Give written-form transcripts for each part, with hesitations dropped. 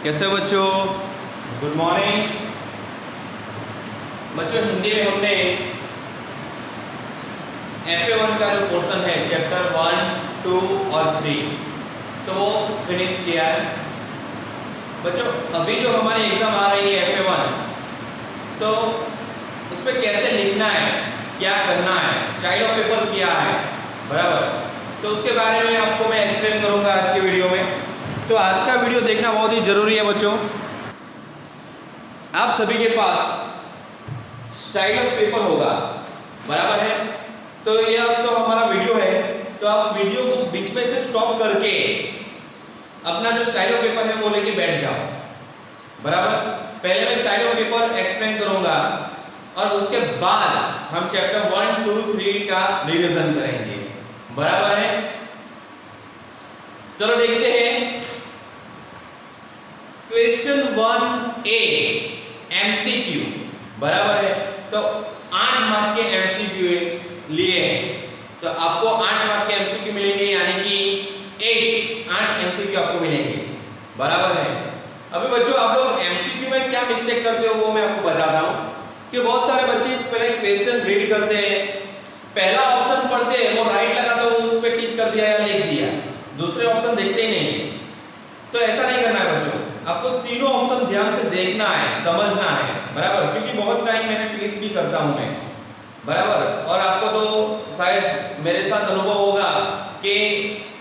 कैसे हो बच्चों? गुड मॉर्निंग बच्चों। हिंदी में हमने FA1 का जो पोर्शन है चैप्टर 1, 2 और 3 तो वो फिनिश किया है बच्चों। अभी जो हमारी एग्जाम आ रही है FA1 तो उस पर कैसे लिखना है, क्या करना है, स्टाइल ऑफ पेपर क्या है, बराबर, तो उसके बारे में आपको मैं एक्सप्लेन करूंगा आज के वीडियो में। तो आज का वीडियो देखना बहुत ही जरूरी है बच्चों। आप सभी के पास स्टाइल ऑफ पेपर होगा, बराबर है। तो यह तो हमारा वीडियो है, तो आप वीडियो को बीच में से स्टॉप करके अपना जो स्टाइल ऑफ पेपर है वो लेके बैठ जाओ, बराबर। पहले मैं स्टाइल ऑफ पेपर एक्सप्लेन करूंगा और उसके बाद हम चैप्टर 1, 2, 3 का रिवीजन करेंगे, बराबर है। चलो देखते हैं क्वेश्चन 1A MCQ, बराबर है। तो 8 मार्क के MCQ लिए हैं, तो आपको 8 मार्क के MCQ मिलेंगे, यानी कि 8 MCQ आपको मिलेंगे, बराबर है। अभी बच्चों आप लोग MCQ में क्या मिस्टेक करते हो वो मैं आपको बताता हूँ कि बहुत सारे बच्चे पहले क्वेश्चन रीड करते हैं, पहला ऑप्शन पढ़ते हैं, वो राइट लगा तो वो उस पर टिक कर दिया या लिख दिया, दूसरे ऑप्शन देखते ही नहीं है। तो ऐसा नहीं करना है बच्चों, आपको तीनों ऑप्शन ध्यान से देखना है, समझना है, बराबर, क्योंकि बहुत टाइम मैंने क्विज भी करता हूं मैं, बराबर। और आपको तो शायद मेरे साथ अनुभव होगा कि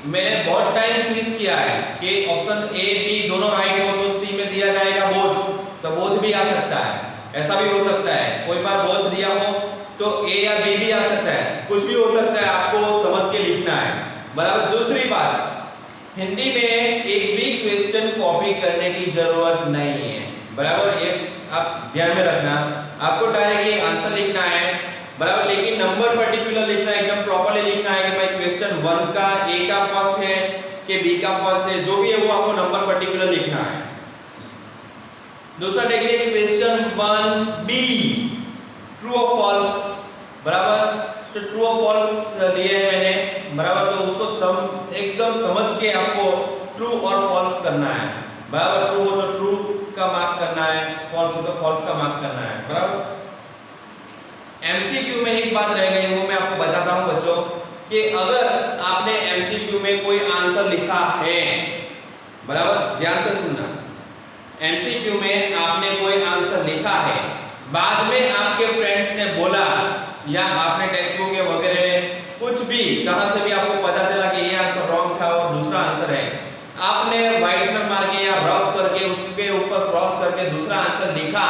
मैंने बहुत टाइम क्विज किया है कि ऑप्शन A, B दोनों राइट हो तो C में दिया जाएगा बोथ, तो बोथ भी आ सकता है, ऐसा भी हो सकता है। कोई बार बोथ दिया हो तो A या B भी आ सकता है, कुछ भी हो सकता है, आपको समझ के लिखना है, बराबर। दूसरी बात, हिंदी में एक भी क्वेश्चन कॉपी करने की जरूरत नहीं है, बराबर, ये आप ध्यान में रखना। आपको डायरेक्टली आंसर लिखना है, बराबर, लेकिन नंबर पर्टिकुलर लिखना है, एकदम प्रॉपर्ली लिखना है कि भाई क्वेश्चन 1 का A का फर्स्ट है कि B का फर्स्ट है, जो भी है वो आपको नंबर पर्टिकुलर लिखना है। दूसरा देखिए क्वेश्चन 1B ट्रू और फॉल्स, बराबर, तो ट्रू और फॉल्स लिए है मैंने, बराबर, तो उसको एकदम समझ के आपको ट्रू और फॉल्स करना है, बराबर। ट्रू हो तो ट्रू का मार्क करना है, फॉल्स हो तो फॉल्स का मार्क करना है, बराबर। MCQ में एक बात रह गई, वो मैं आपको बताता हूं बच्चों कि अगर आपने MCQ में कोई आंसर लिखा है, बराबर, ध्यान से सुनना, MCQ में आपने कोई आंसर लिखा है, बाद में आपके फ्रेंड्स ने बोला या आपने टेक्स्ट बुक वगैरह में कुछ भी कहां से भी आपको पता चला कि ये आंसर रॉन्ग था और दूसरा आंसर है, आपने व्हाइटनर मार के या रफ करके उसके ऊपर क्रॉस करके दूसरा आंसर लिखा,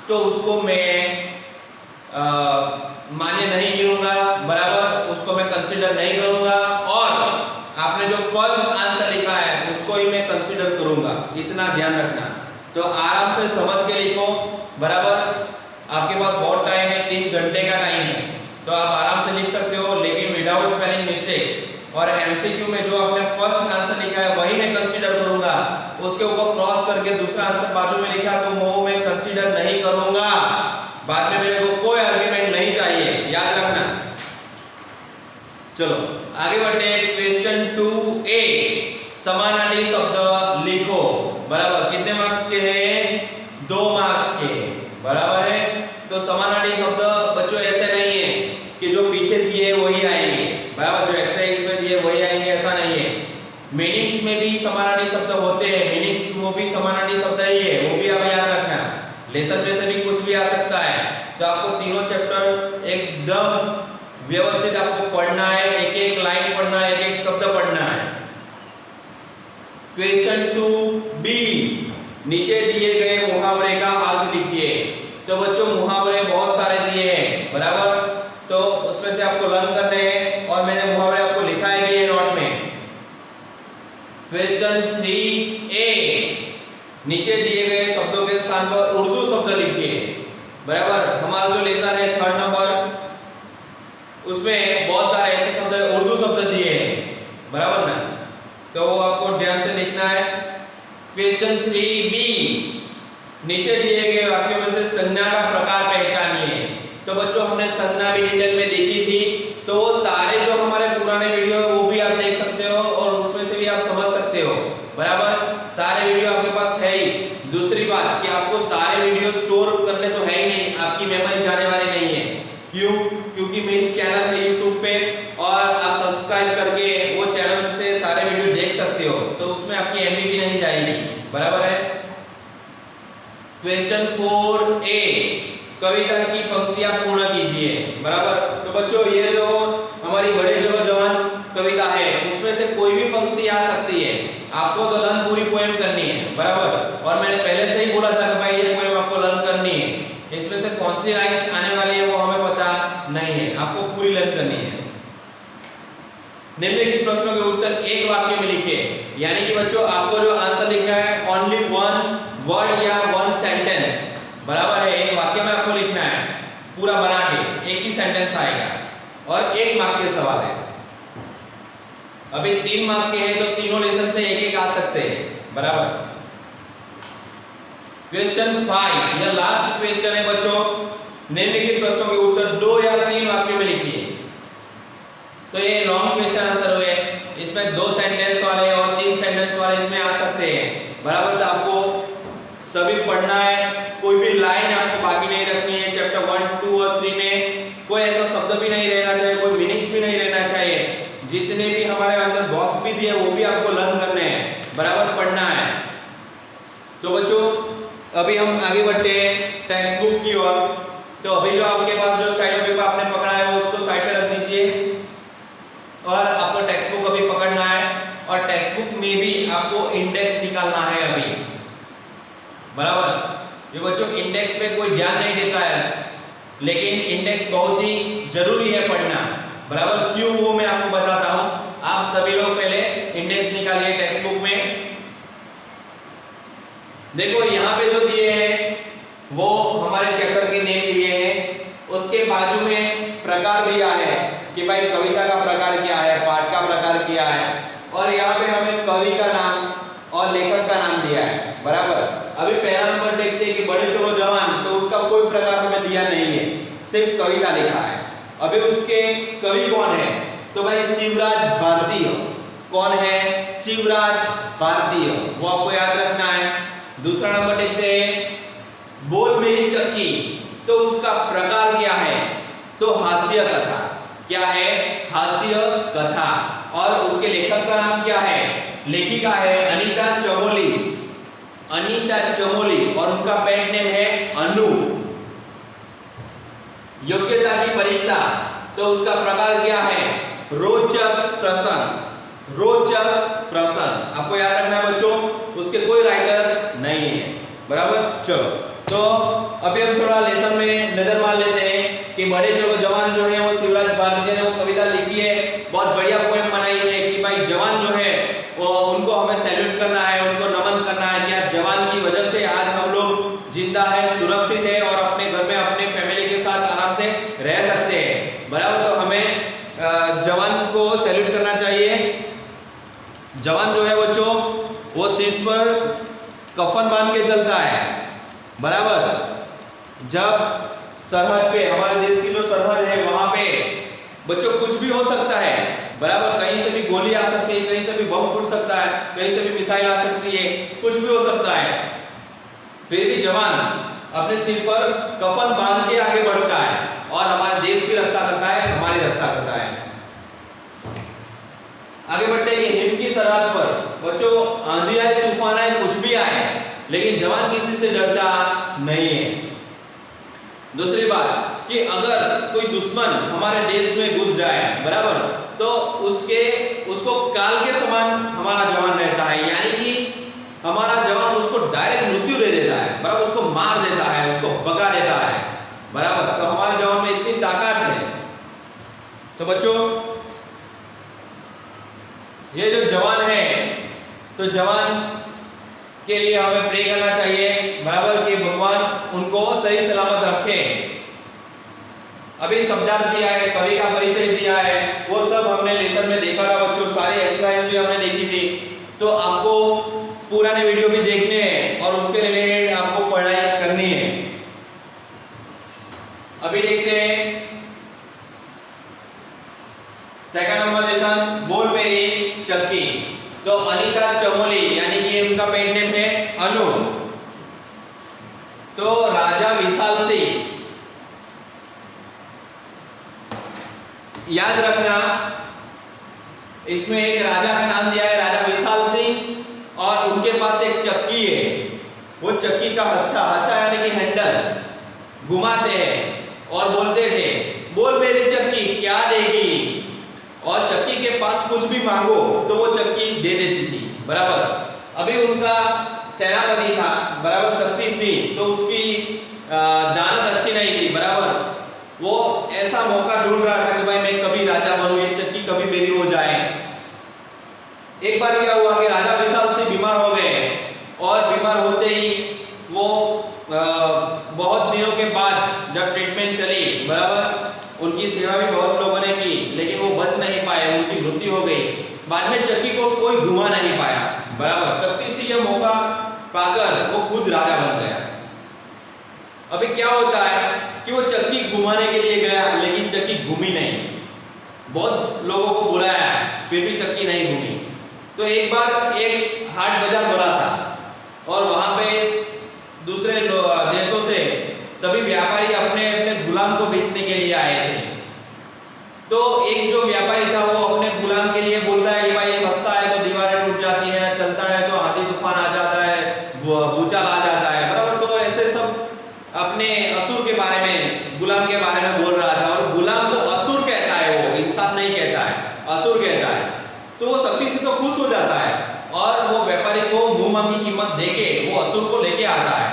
तो उसको मैं मान्य नहीं गिनूंगा, बराबर, उसको मैं कंसीडर नहीं करूंगा, और आपने जो फर्स्ट आंसर लिखा है उसको ही मैं कंसीडर करूंगा, इतना ध्यान रखना। तो आराम से समझ के लिखो, बराबर, आपके पास बहुत टाइम है, 3 घंटे का टाइम है, तो आप आराम से लिख सकते हो, लेकिन विदाउट स्पेलिंग मिस्टेक। और MCQ में जो आपने फर्स्ट आंसर लिखा है वही मैं कंसीडर करूंगा, उसके ऊपर क्रॉस करके दूसरा आंसर बाजू में लिखा तो वो मैं कंसीडर नहीं करूंगा, बाद में मेरे को कोई आर्गुमेंट नहीं चाहिए, याद रखना। चलो आगे बढ़ते हैं। क्वेश्चन 2A समानार्थी शब्द लिखो, बराबर, कितने मार्क्स के हैं? 2 मार्क्स के, बराबर है। तो समानार्थी शब्द बच्चों ऐसे नहीं है कि जो पीछे दिए वही आएंगे, बराबर, जो एक्सरसाइज में दिए वही आएंगे, ऐसा नहीं है। मीनिंग्स में भी समानार्थी शब्द होते हैं, मीनिंग्स वो भी समानार्थी शब्द ही है, वो भी आप याद रखना। लेसन में से भी कुछ भी आ सकता है, तो आपको तीनों चैप्टर एकदम व्यवस्थित आपको पढ़ना है, एक एक लाइन पढ़ना है, एक एक शब्द पढ़ना है। क्वेश्चन 2B नीचे दिए गए मुहावरे का अर्थ लिखिए। तो बच्चों मुहावरे बहुत सारे दिए हैं, बराबर, तो उसमें से आपको लर्न करने हैं और मैंने मुहावरे आपको लिखाए भी है नोट में। क्वेश्चन 3A नीचे दिए गए शब्दों के स्थान पर उर्दू शब्द लिखिए, बराबर। हमारा जो लेसन है 3rd नंबर, उसमें बहुत सारे ऐसे शब्द उर्दू शब्द दिए हैं, बराबर ना, तो वो आपको ध्यान से लिखना है। क्वेश्चन 3B नीचे दिए गए वाक्यों में से संज्ञा का प्रकार पहचानिए। तो बच्चों हमने संज्ञा भी डिटेल में देखी थी, तो वो सारे जो हमारे पुराने वीडियो है वो भी आप देख सकते हो और उसमें से भी आप समझ सकते हो, बराबर। सारे वीडियो आपके पास पास है ही। दूसरी बात कि आपको सारे वीडियो स्टोर करने तो है ही नहीं, आपकी मेमोरी जाने वाली नहीं है। क्यों? क्योंकि मेरी चैनल है यूट्यूब पे और आप सब्सक्राइब करके वो चैनल से सारे वीडियो देख सकते हो, तो उसमें आपकी एमबी भी नहीं जाएगी। बराबर है। क्वेश्चन 4A, कविता की पंक्तियां पूर्ण कीजिए। बराबर। तो बच्चों ये जो हमारी बड़े चलो जवान कविता है उसमें से कोई भी पंक्ति आ सकती है, आपको तो लर्न पूरी पोएम करनी है। बराबर। और मैंने पहले से ही बोला था कि भाई ये पोएम आपको लर्न करनी है, इसमें से कौन सी लाइंस आने वाली है वो हमें पता नहीं है, आपको पूरी लर्न करनी है। निम्नलिखित प्रश्नों के उत्तर एक वाक्य में लिखिए। यानी कि बच्चों आपको जो आंसर लिखना है ओनली वन वर्ड या वन सेंटेंस। बराबर है। एक वाक्य में आपको लिखना है पूरा बना के, एक ही सेंटेंस आएगा और 1 मार्क के सवाल है। अभी 3 मार्क के हैं तो तीनों लेसन से एक एक आ सकते हैं। बराबर। क्वेश्चन 5, यह लास्ट क्वेश्चन है बच्चों। निम्नलिखित प्रश्नों के उत्तर 2 या 3 वाक्यों में लिखिए। तो ये लॉन्ग क्वेश्चन आंसर हुए, इसमें 2 सेंटेंस वाले और 3 सेंटेंस वाले इसमें आ सकते हैं। बराबर। तो आपको सभी पढ़ना है, कोई भी लाइन आपको बाकी नहीं रखनी है। चैप्टर 1, 2 और 3 में कोई ऐसा शब्द भी नहीं रहना चाहिए, कोई मीनिंग्स भी नहीं रहना चाहिए। जितने भी हमारे अंदर बॉक्स भी दिए वो भी आपको लर्न करने हैं। बराबर पढ़ना है। तो बच्चों अभी हम आगे बढ़ते हैं टेक्स्ट बुक की ओर। तो अभी जो आपके पास जो स्टाइलो पेपर आपने पकड़ा है वो उसको साइड पे रख दीजिए और आपको टेक्स्ट बुक अभी पकड़ना है और टेक्स्ट बुक में भी आपको इंडेक्स निकालना है अभी। बराबर। ये बच्चों इंडेक्स में कोई ध्यान नहीं देता है, लेकिन इंडेक्स बहुत ही जरूरी है पढ़ना। बराबर। क्यों वो मैं आपको बताता हूं। आप सभी लोग पहले इंडेक्स निकालिए टेक्स्ट बुक में। देखो यहाँ पे जो दिए हैं वो हमारे चैप्टर के नेम दिए हैं, उसके बाजू में प्रकार दिया है कि भाई कविता का प्रकार क्या है, पाठ का प्रकार क्या है, और यहाँ पे हमें कवि का नाम और लेखक का नाम दिया है। बराबर। अभी पहला नंबर देखते हैं कि बड़े चलो जवान, तो उसका कोई प्रकार हमें दिया नहीं है, सिर्फ कविता लिखा है। अभी उसके कवि कौन है? तो भाई शिवराज भारती। कौन है? शिवराज भारती, वो आपको याद रखना है। दूसरा नंबर देखते हैं बोल मेरी चक्की, तो उसका प्रकार क्या है? तो हास्य कथा। क्या है? हास्य कथा। और उसके लेखक का नाम क्या है? लेखिका है अनीता चमोली। अनीता चमोली। और उनका पेट नेम है अनु। योग्यता की परीक्षा, तो उसका प्रकार क्या है? रोचक प्रसंग। रोचक प्रसंग आपको याद रखना है बच्चों, उसके कोई राइटर नहीं है। बराबर। चलो तो अभी हम थोड़ा लेसन में नजर मार लेते हैं कि बड़े चलो जवान जो है वो शिवराज भारती ने वो कविता लिखी है, बहुत बढ़िया पोएम बनाई है कि भाई जवान जो है वो उनको हमें सैल्यूट करना है, उनको नमन करना है कि आज जवान की वजह से आज हम लोग जिंदा है, सुरक्षित है और अपने घर में अपने फैमिली के साथ आराम से रह सकते हैं। बराबर। तो हमें जवान को सैल्यूट करना चाहिए। जवान जो है बच्चों वो शीश पर कफन बांध के चलता है। बराबर। जब सरहद पे, हमारे देश की जो सरहद है वहां पे बच्चों कुछ भी हो सकता है। बराबर। कहीं से भी गोली आ सकती है, कहीं से भी बम फूट सकता है, कहीं से भी मिसाइल आ सकती है, कुछ भी हो सकता है। फिर भी जवान अपने सिर पर कफन बांध के आगे बढ़ता है और हमारे देश की रक्षा करता है, हमारी रक्षा करता है। आगे बढ़ते हैं हिंद की सरहद पर बच्चों आंधी आए, तूफान आए, कुछ भी आए, लेकिन जवान किसी से डरता नहीं है। दूसरी बात कि अगर कोई दुश्मन हमारे देश में घुस जाए, बराबर, तो उसको काल के समान हमारा जवान रहता है। यानी कि हमारा जवान उसको डायरेक्ट मृत्यु दे देता है। बराबर। उसको मार देता है, उसको भगा देता है। बराबर। तो हमारे जवान में इतनी ताकत है। तो बच्चों ये जो जवान है, तो जवान के लिए हमें प्रे करना चाहिए। बराबर। कि भगवान उनको सही सलामत रखे। अभी शब्दार्थ दिया है, कवि का परिचय दिया है, वो सब हमने लेसन में देखा था बच्चों। सारी एक्सरसाइज भी हमने देखी थी। तो आपको पुराने वीडियो भी देखने हैं और उसके रिलेटेड आपको पढ़ाई करनी है। अभी देखते हैं सेकंड नंबर लेसन बोल मेरी चक्की। तो अनीता चमोली यानी कि उनका पेट नेम है अनु। तो राजा विशाल सिंह, याद रखना इसमें एक राजा का नाम दिया है राजा विशाल सिंह, और उनके पास एक चक्की है, वो चक्की का हत्था, हत्था यानी कि हैंडल घुमाते हैं और बोलते थे बोल मेरी चक्की क्या देगी, और चक्की के पास कुछ भी मांगो तो वो चक्की दे देती थी, बराबर। अभी उनका सेनापति था, बराबर, शक्ति सिंह, तो उसकी दानत अच्छी नहीं थी, बराबर। वो ऐसा मौका ढूंढ रहा था कि भाई मैं कभी राजा बनूं, ये चक्की कभी मेरी हो जाए। एक बार क्या हुआ कि राजा विशाल सिंह बीमार हो गए, और बीमार होते ही वो बहुत दिनों के बाद जब ट्रीटमेंट चली, बराबर, उनकी सेवा भी बहुत लोगों ने की, लेकिन वो बच नहीं पाए, उनकी मृत्यु हो गई। बाद में चक्की को कोई घुमा नहीं पाया, बराबर। शक्ति सिंह यह मौका पाकर वो खुद राजा बन गया। अभी क्या होता है कि वो चक्की घुमाने के लिए गया, लेकिन चक्की घूमी नहीं, बहुत लोगों को बुलाया फिर भी चक्की नहीं घूमी। तो एक बार एक हाट बाजार बोला था, और वहां पे दूसरे देशों से सभी व्यापारी अपने अपने गुलाम को बेचने के लिए आए थे। तो एक जो व्यापारी था वो अपने गुलाम के लिए बोलता है कि भाई ये हंसता है तो दीवारें टूट जाती है, ना चलता है तो आंधी तूफान आ जाता है, भूचाल आ जाता है, बराबर। तो ऐसे सब अपने असुर के बारे में, गुलाम के बारे में बोल रहा था, और गुलाम को असुर कहता है, वो इंसान नहीं कहता है, असुर कहता है। तो वो शक्ति से तो खुश हो जाता है, और वो व्यापारी को मुंह मांगी कीमत देके वो असुर को लेके आता है,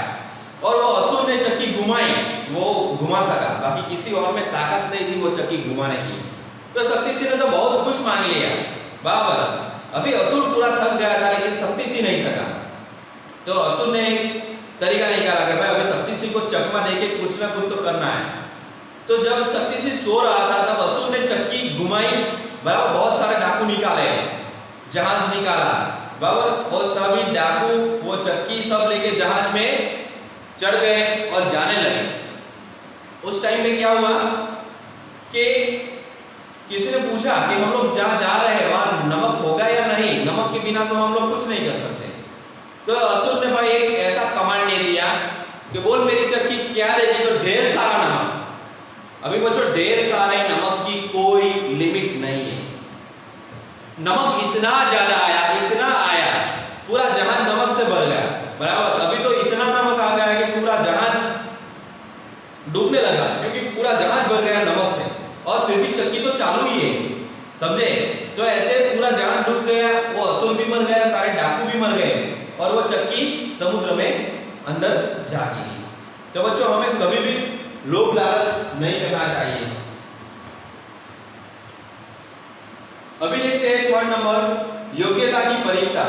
और वो असुर ने चक्की घुमाई, वो घुमा सका, बाकी किसी और में ताकत नहीं थी वो चक्की घुमाने की। तो शक्ति सिंह ने तो बहुत कुछ मांग लिया, बराबर। अभी असुर पूरा थक गया था, लेकिन शक्ति सिंह नहीं थका। तो असुर ने एक तरीका निकाला कि भाई अभी शक्ति सिंह को चकमा देके कुछ ना कुछ तो करना है। तो जब शक्ति सिंह सो रहा था तब असुर ने चक्की घुमाई, बराबर, बहुत सारे डाकू निकाले, जहाज निकाला, बराबर, और सभी डाकू वो चक्की सब लेके जहाज में चढ़ गए और जाने लगे। उस टाइम में क्या हुआ कि किसी ने पूछा कि हम लोग जहाँ जा रहे हैं वहां नमक होगा या नहीं, नमक के बिना तो हम लोग कुछ नहीं कर सकते। तो असुर ने भाई एक ऐसा कमांड दे दिया कि बोल मेरी चक्की क्या देगी, तो ढेर सारा नमक। अभी बच्चों ढेर सारे नमक की कोई लिमिट नहीं है, नमक इतना ज्यादा आया, इतना आया, पूरा जहाज नमक से भर गया, बराबर। अभी तो इतना नमक आ गया कि पूरा जहाज डूबने लगा, क्योंकि पूरा जहाज भर गया नमक से, और फिर भी चक्की तो चालू ही है, समझे। तो ऐसे पूरा जहाज डूब गया, वो असुर भी मर गया, सारे डाकू भी मर गए, और वो चक्की समुद्र में अंदर जा गिरी। तो बच्चों हमें कभी भी लोभ लालच नहीं करना चाहिए। अभी लिखते हैं थर्ड नंबर, योग्यता की परीक्षा।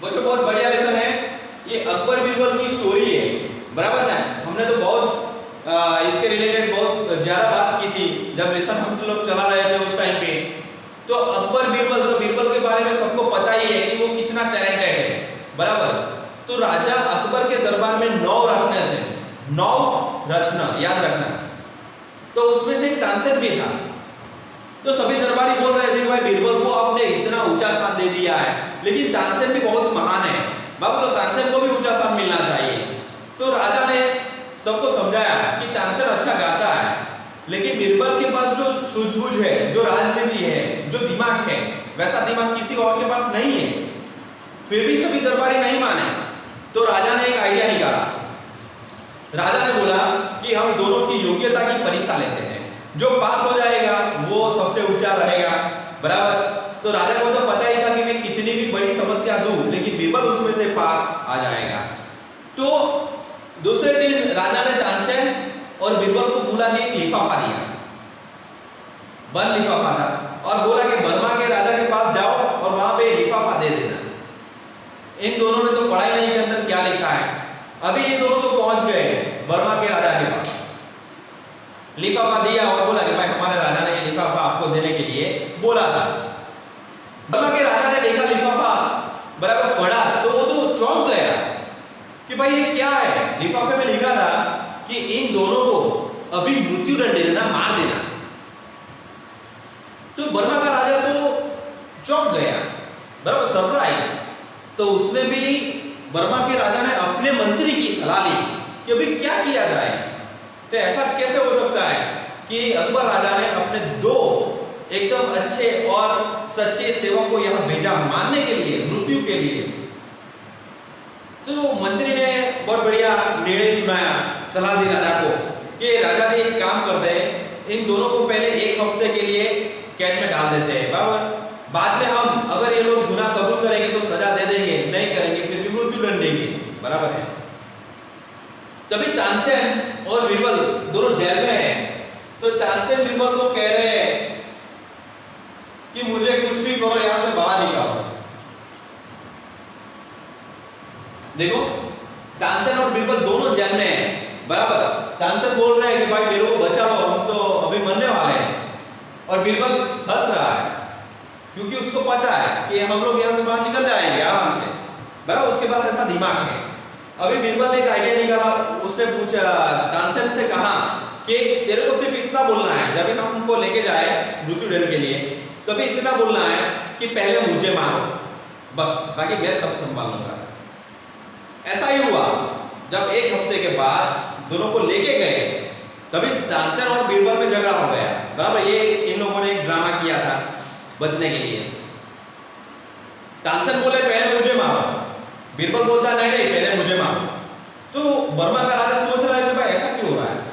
बच्चों बहुत बढ़िया लेसन है ये, अकबर बीरबल की स्टोरी है, बराबर ना। हमने तो बहुत इसके रिलेटेड बहुत ज्यादा बात की थी जब लेसन हम लोग चला रहे थे उस टाइम पे। तो अकबर बीरबल, तो बीरबल के बारे में सबको पता ही है कि वो कितना टैलेंटेड है, बराबर। तो राजा अकबर के दरबार में 9 रत्न थे, 9 रत्न, याद रखना। तो उसमें से एक तानसेन भी था। तो सभी दरबारी बोल रहे थे कि भाई बीरबल को आपने इतना ऊंचा स्थान दे दिया है, लेकिन तानसेन भी बहुत महान है बाबू, तो तानसेन को भी ऊंचा स्थान मिलना चाहिए। तो राजा ने सबको समझाया कि तानसेन अच्छा गाता है, लेकिन बीरबल के पास जो सूझबूझ है, जो राजनीति है, जो दिमाग है, वैसा दिमाग किसी और के पास नहीं है। फिर भी सभी दरबारी नहीं माने, तो राजा ने एक आइडिया निकाला। राजा ने बोला कि हम दोनों की योग्यता की परीक्षा लेते हैं, जो पास हो जाएगा वो सबसे ऊंचा रहेगा, बराबर। तो राजा को तो पता ही था कि मैं कितनी भी बड़ी समस्या दूं, लेकिन बीरबल उसमें से पार आ जाएगा। तो दूसरे दिन राजा ने तानसेन और बीरबल को बुला के एक लिफाफा दिया, बंद लिफाफा था, और बोला कि बर्मा के राजा के पास जाओ और वहां पे लिफाफा दे देना। इन दोनों ने तो पढ़ाई नहीं के अंदर क्या लिखा है। अभी ये दोनों तो पहुंच गए बर्मा के राजा के पास, लिफाफा दिया और बोला कि भाई हमारे राजा ने ये लिफाफा आपको देने के लिए बोला था। बर्मा के राजा ने देखा लिफाफा, बराबर पढ़ा, तो वो तो चौंक गया कि भाई ये क्या है। लिफाफे में लिखा था कि इन दोनों को अभी मृत्यु दंड देना, मार देना। तो बर्मा का राजा तो चौंक गया, बराबर, सरप्राइज। तो उसने भी बर्मा के राजा ने अपने मंत्री की सलाह ली कि अभी क्या किया जाए। तो ऐसा कैसे हो सकता है कि अकबर राजा ने अपने दो एकदम अच्छे और सच्चे सेवक को यहाँ भेजा मारने के लिए, मृत्यु के लिए। तो मंत्री ने बहुत बढ़िया निर्णय सुनाया, सलाह दी राजा को कि राजा ने एक काम करते हैं, इन दोनों को पहले एक हफ्ते के लिए कैद में डाल देते हैं, बराबर। बाद में हम अगर ये लोग गुनाह कबूल करेंगे तो सजा दे देंगे, नहीं करेंगे फिर भी मृत्युदंड देंगे, बराबर है। तभी तानसेन और बीरबल दोनों जेल में हैं। तो तानसेन बीरबल को कह रहे हैं कि मुझे कुछ भी करो, यहां से बाहर निकालो। देखो तानसेन और बीरबल दोनों जेल में हैं, बराबर। तानसेन बोल रहे हैं कि भाई मेरे को बचा लो, हम तो अभी मरने वाले हैं। और बीरबल हंस रहा है क्योंकि उसको पता है कि हम लोग यहाँ से बाहर निकल जाएंगे आराम से, बराबर। उसके पास ऐसा दिमाग है। अभी बीरबल ने एक आइडिया निकाला, उसने पूछा, तानसेन से कहा कि तेरे को सिर्फ इतना बोलना है, जब भी हमको लेके जाए मृत्युदंड के लिए तभी इतना बोलना है कि पहले मुझे मारो, बस, बाकी मैं सब संभाल लूंगा। ऐसा ही हुआ। जब एक हफ्ते के बाद दोनों को लेके गए तभी तानसेन और बीरबल में झगड़ा हो गया, बराबर। ये इन लोगों ने एक ड्रामा किया था बचने के लिए। तानसेन बोले पहले मुझे मारो, बीरबल बोलता नहीं नहीं पहले मुझे मारो। तो बर्मा का राजा सोच रहा है कि भाई ऐसा क्यों हो रहा है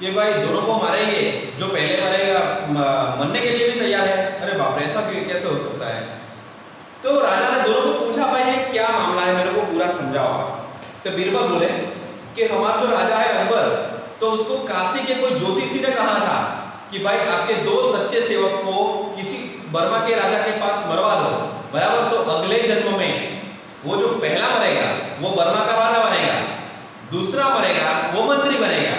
कि भाई दोनों को मारेंगे, जो पहले मरेगा मरने के लिए भी तैयार है। अरे बाप रे, ऐसा कैसे हो सकता है। तो राजा ने दोनों को पूछा, भाई ये क्या मामला है, मेरे को पूरा समझाओ। तो बीरबल बोले कि हमारा जो राजा है अकबर, तो उसको काशी के कोई ज्योतिषी ने कहा था कि भाई आपके दो सच्चे सेवक को किसी बर्मा के राजा के पास मरवा दो, बराबर। तो अगले जन्म में वो जो पहला मरेगा वो बर्मा का राजा बनेगा, दूसरा मरेगा वो मंत्री बनेगा,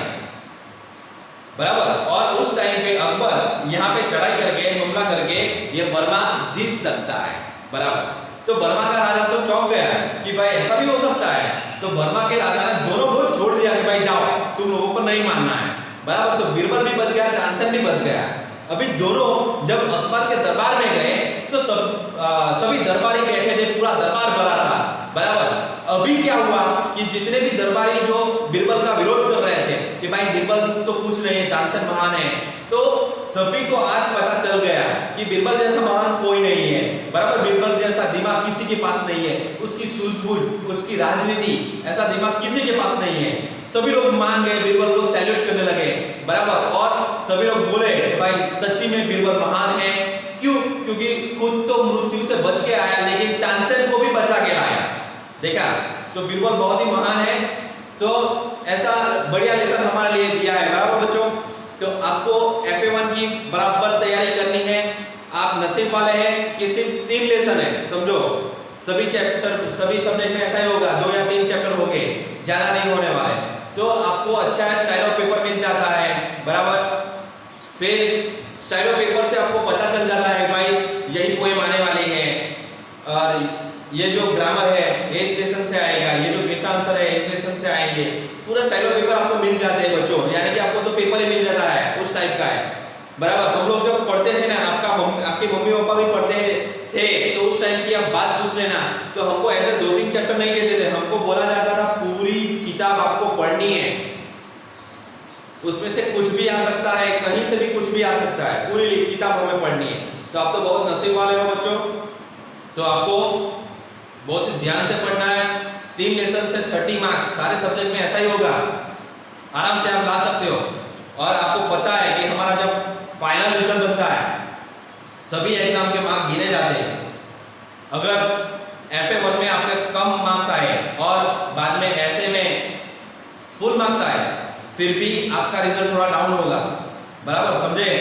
बराबर। और उस टाइम पे अकबर यहाँ पे चढ़ाई करके, हमला करके ये बर्मा जीत सकता है, बराबर। तो बर्मा का राजा तो चौंक गया कि भाई ऐसा भी हो सकता है। तो बर्मा के राजा ने दोनों को छोड़ दिया कि भाई जाओ, तुम लोगों को नहीं मानना है, बराबर। तो बीरबल भी बच गया, तानसेन भी बच गया। अभी दोनों जब अकबर के दरबार में गए तो सभी दरबारी बैठे थे, पूरा दरबार भरा था, बराबर। अभी क्या हुआ कि जितने भी दरबारी जो बीरबल का विरोध कर रहे थे कि भाई बीरबल तो कुछ नहीं है, तानसेन महान है, तो सभी को आज पता चल गया कि बीरबल जैसा महान कोई नहीं है, बराबर। बीरबल जैसा दिमाग किसी के पास नहीं है, उसकी सूझबूझ, उसकी राजनीति, ऐसा दिमाग किसी के पास नहीं है। सभी लोग मान गए, बीरबल को सैल्यूट करने लगे, बराबर। और सभी लोग बोले भाई सच्ची में बीरबल महान है। क्यों? क्योंकि खुद तो मृत्यु से बच के आया, लेकिन तानसेन को भी बचा के लाया। देखा, तो बीरबल बहुत ही महान है। तो ऐसा बढ़िया लेसन हमारे लिए दिया है, बराबर बच्चों। तो आपको FA1 की बराबर तैयारी करनी है। आप नसीब वाले हैं कि सिर्फ 3 लेसन है, समझो। सभी चैप्टर, सभी सब्जेक्ट में ऐसा ही होगा, 2 या 3 चैप्टर होंगे, ज्यादा नहीं होने वाले। तो आपको अच्छा स्टाइल ऑफ पेपर मिल जाता है, बराबर। फिर स्टाइल ऑफ पेपर से आपको पता चल जाता है भाई यही पोएम आने वाली है, और ये जो ग्रामर है ये इस लेसन से आएगा, ये जो क्वेश्चन आंसर है इस लेसन से आएंगे। पूरा स्टाइल ऑफ पेपर आपको मिल जाते हैं बच्चों, यानी कि आपको तो पेपर ही मिल जाता है उस टाइप का है, बराबर। हम लोग जब पढ़ते थे ना, आपके मम्मी पापा भी पढ़ते थे, तो उस टाइम की आप बात पूछ लेना, तो हमको ऐसे 2-3 चैप्टर नहीं देते थे, हमको बोला जाता था पूरी किताब आपको पढ़नी है, उसमें से कुछ भी आ सकता है, कहीं से भी कुछ भी आ सकता है, पूरी किताब हमें पढ़नी है। तो आप तो बहुत नसीब वाले हो बच्चों। तो आपको बहुत ही ध्यान से पढ़ना है। 3 लेसन से 30 मार्क्स, सारे सब्जेक्ट में ऐसा ही होगा, आराम से आप ला सकते हो। और आपको पता है कि हमारा जब फाइनल रिजल्ट बनता है, सभी एग्जाम के मार्क्स गिने जाते हैं। अगर FA1 में आपके कम मार्क्स आए और बाद में ऐसे में फुल मार्क्स आए, फिर भी आपका रिजल्ट थोड़ा डाउन होगा, बराबर, समझे।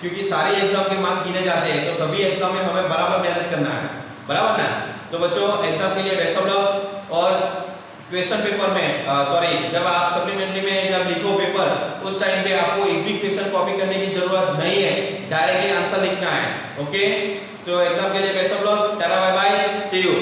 क्योंकि सारे एग्जाम के मार्क्स गिने जाते हैं, तो सभी एग्जाम में हमें बराबर मेहनत करना है, बराबर ना। तो बच्चों एग्जाम के लिए बेस्ट ऑफ लक। और क्वेश्चन पेपर में जब आप सप्लीमेंट्री में जब लिखो पेपर, उस टाइम पे आपको एक भी क्वेश्चन कॉपी करने की जरूरत नहीं है, डायरेक्टली आंसर लिखना है। ओके, तो एग्जाम के लिए best of luck, tata bye bye, see you.